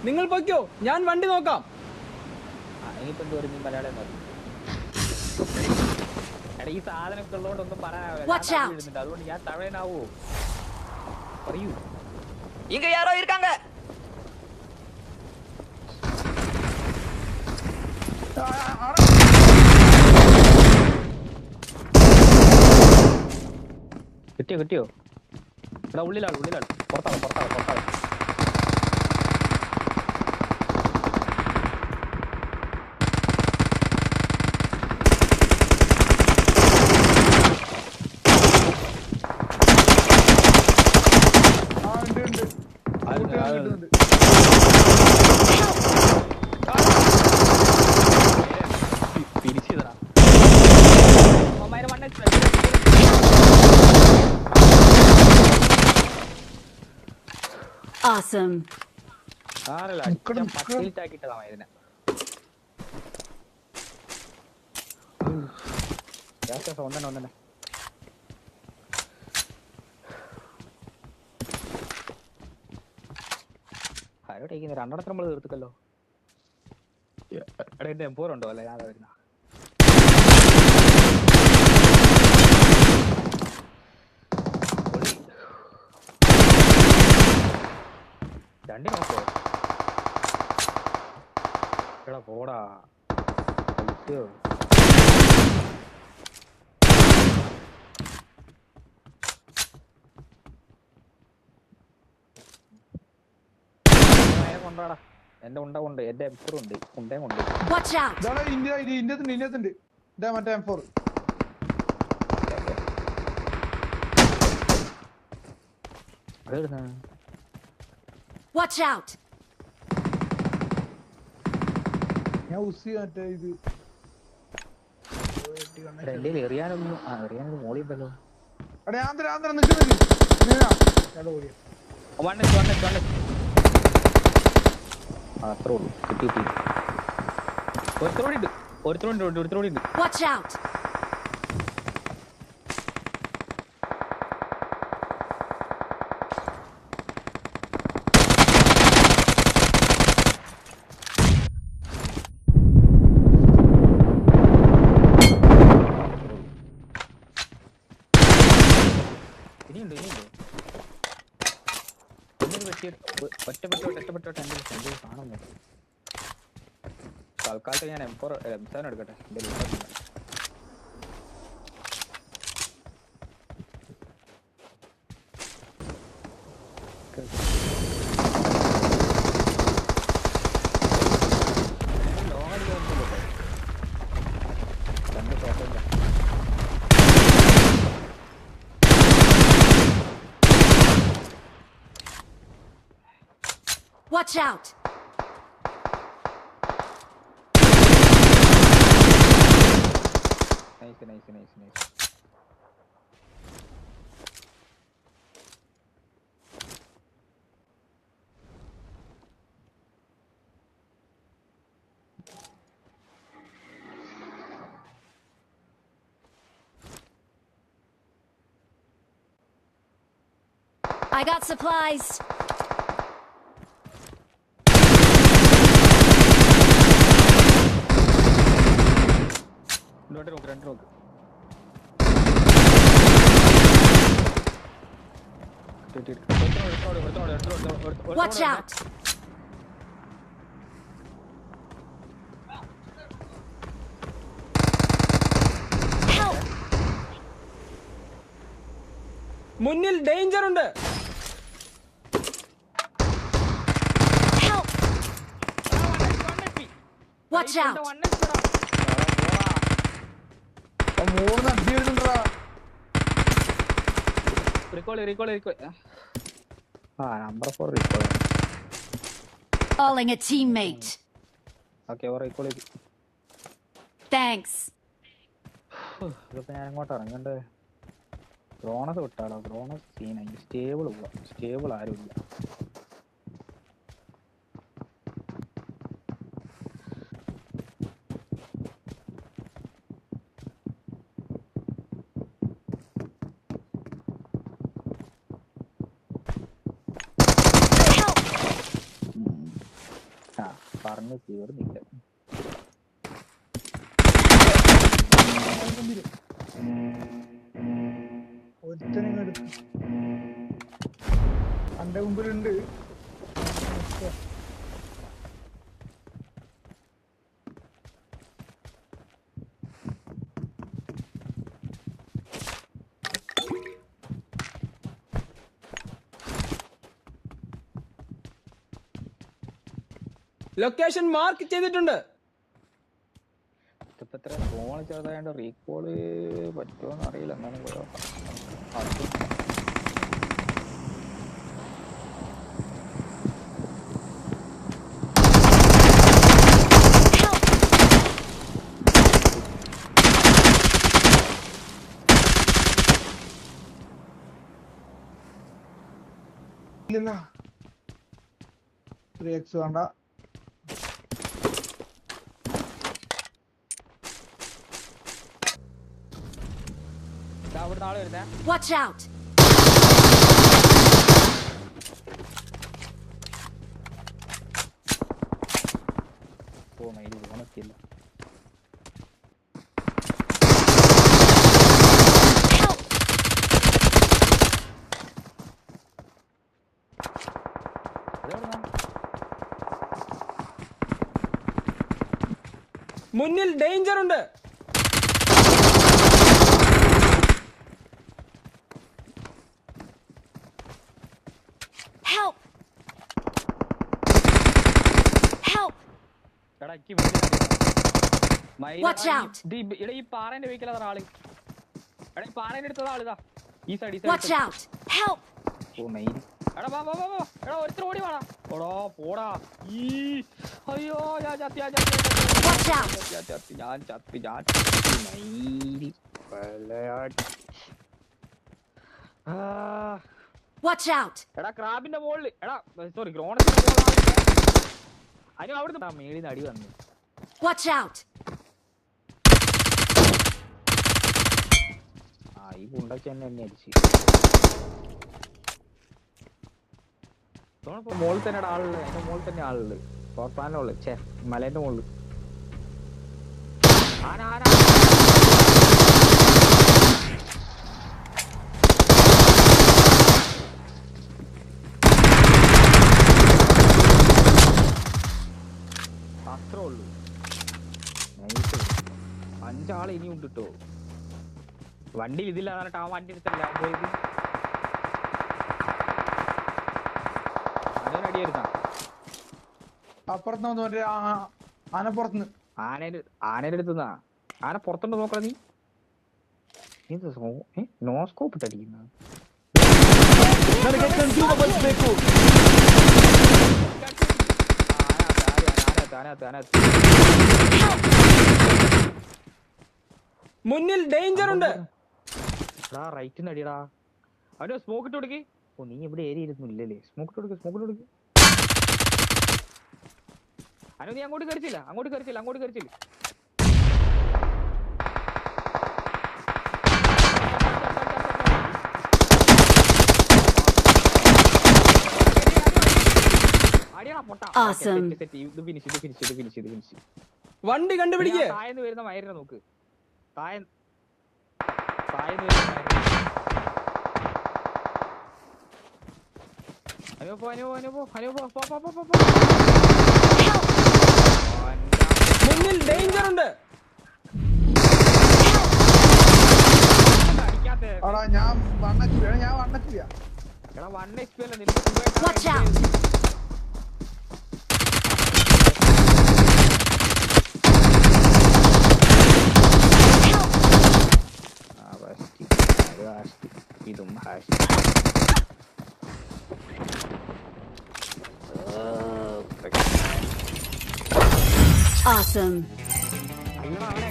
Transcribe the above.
നിങ്ങൾ പൊയ്ക്കോ, ഞാൻ വണ്ടി നോക്കാം. ഇനിയിപ്പോ എന്ത് പറയും മലയാളം എടാ ഈ സാധനമൊക്കെ ഉള്ളതുകൊണ്ടൊന്നും പറയാനാവില്ല. അതുകൊണ്ട് ഞാൻ തഴയനാവോ പറയൂ. இங்க யாரோ இருக்காங்க. കിട്ടിയോ കിട്ടിയോ? എടാ ഉള്ളിലാണ് പുറത്താണ്. Awesome. പട്ടിയിട്ടാക്കിട്ടതാ ഒന്നെ ആരോടേക്ക് രണ്ടെണ്ണത്തിന് നമ്മൾ തീർത്തല്ലോ. എടാ എന്റെ M4 ഉണ്ടോ? അല്ലെ ഞാൻ വരുന്ന രണ്ടി നോക്കോ. എടാ പോടാ കളിക്കോ. കൊണ്ടാടാ എന്റെ ഉണ്ട കൊണ്ട് എന്റെ M4 ഉണ്ട് ഉണ്ടേ കൊണ്ട് ഇന്ത്യത്തുണ്ട് മറ്റേ M4. Watch out. ഞാൻ ഉസി മറ്റേ ഇത് എറിയാനൊന്നും മോളിയുണ്ടല്ലോ. ആന്ധ്ര നിൽക്കുന്നില്ല. അത്രേ ഉള്ളൂ. കിട്ടി ഒരുത്തോടുണ്ട്. Watch out. ഇനിയുണ്ട് ഒറ്റപ്പെട്ടോട്ടെ കാണുന്നു. തൽക്കാലത്ത് ഞാൻ M7 എടുക്കട്ടെ. എന്റെ Watch out. Nice. I got supplies. രണ്ട് നോക്ക്. Watch out. Help. മുന്നിൽ ഡേഞ്ചർ ഉണ്ട്. Help. Watch out. Recall. Number 4 recall. Calling a teammate. Okay, recall. Thanks. ഇതിപ്പോ ഞാൻ അങ്ങോട്ട് ഇറങ്ങണ്ടേ? ഡ്രോണസ് വിട്ടാലോ? ഡ്രോണസ് സീനായി. സ്റ്റേബിൾ ആരുമില്ല. പറഞ്ഞു തീർന്നില്ല. ഒരുത്തനും എടുത്തു എന്റെ മുമ്പിലുണ്ട്. ലൊക്കേഷൻ മാർക്ക് ചെയ്തിട്ടുണ്ട്. ഇപ്പൊ ഇത്ര ഫോൺ ചെറുതായോണ്ട് റീകോള് പറ്റുമോന്ന് അറിയില്ല. എന്നാലും ഇല്ല 3x വേണ്ട. അവിടെ ആള് വരുന്നേ. Watch out! ഓ മൈലി ഓണത്തില്ല. മുന്നിൽ ഡേഞ്ചർ ഉണ്ട്. Help! Help! എടാ എനിക്ക് Watch out! ഈ പാറേന്റെ വെഹിക്കൽ അതാ ആള്. എടാ ഈ പാറേന്റെ അടുത്തതാ ആളിതാ. ഈ സൈഡ് Watch out! Help! ഓ മൈലി. എടാ വാ വാ വാ വാ. എടാ ഒരുത്തർ ഓടി വാടാ. ഓടാ പോടാ. ഈ അയ്യോ ഞാൻ ചത്തി ഞാൻ ചത്തി Watch out! ഞാൻ ചത്തി മൈലി. Watch out! എടാ ക്രാബിന്റെ മുകളിൽ എടാ സോറി ഗ്രോണത്തിന്റെ മുകളിൽ അതിന് അവിടുന്ന് മേളിന്ന് അടി വന്നു. Watch out! ആ ഈ പുണ്ടച്ച എന്നെ അടിച്ച് മുകളിൽ തന്നെ ആളുള്ളത്. അതിന്റെ മുകളിൽ തന്നെ ആളുള്ളത്. പവർ പ്ലാനുള്ള ചേ മലേന്റെ മുകളിൽ ആന ആന അത്രേ ഉള്ളൂ. 5 ഇനി ഉണ്ട് കേട്ടോ. വണ്ടിയിൽ ഇതില്ല പറഞ്ഞിട്ട് ആ വണ്ടി എടുത്തല്ല പോയത്. അതൊരു അടിയായിരുന്ന അപ്പുറത്ത് മറ്റേ ആനപ്പുറത്തുനിന്ന് ആനയുടെ അടുത്തുനിന്നാ. ആന പുറത്തുണ്ട് നോക്കണ നീ. നോസ്കോപ്പ് ഇട്ടടിക്കുന്ന മുന്നിൽ ഡേഞ്ചർ ഉണ്ട്. റൈറ്റിന് അടിയടാ. അവന് സ്മോക്ക് ഇട്ട് കൊടുക്ക്. ഓ നീ ഇവിടെ ഏരിയ ഇരുന്നില്ലല്ലേ. സ്മോക്ക് ഇട്ട് കൊടുക്ക്. സ്മോക്ക് ഇട്ട് കൊടുക്ക്. അനു നീ അങ്ങോട്ട് കയറിച്ചില്ല. അങ്ങോട്ട് കയറിച്ചില്ല. അടിയടാ പൊട്ടാ. Awesome. ഇത് ഫിനിഷ്. വണ്ടി കണ്ടുപിടിക്കുക. താഴെന്ന് വരുന്ന മയറിനെ നോക്ക്. താഴെന്ന് വരുന്ന മുന്നിൽ ഡേഞ്ചർ ഉണ്ട്. എടാ ഞാൻ വണ്ണക്കില്ല. എടാ 1 HP അല്ല Watch out! ഇതും Awesome! അവനെ